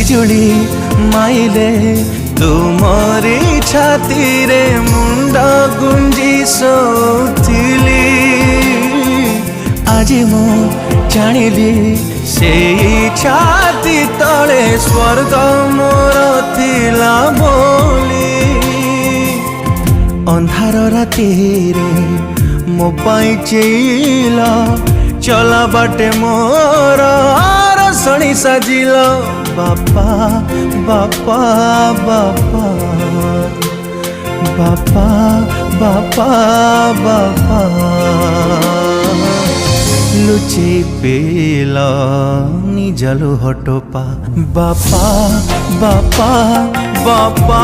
बिजुली माइले तुमरी छाती रे मुंडा गुंजी सोथिली आज मु जानिली से छाती तले स्वर्ग मोर थिला बोली अंधार राति रे मो पाई चेल चला बाटे मोर रसणी साजिल बापा बापा बापा बापा बापा बापा लुचे पेल निजलु हटोपा बापा बापा बापा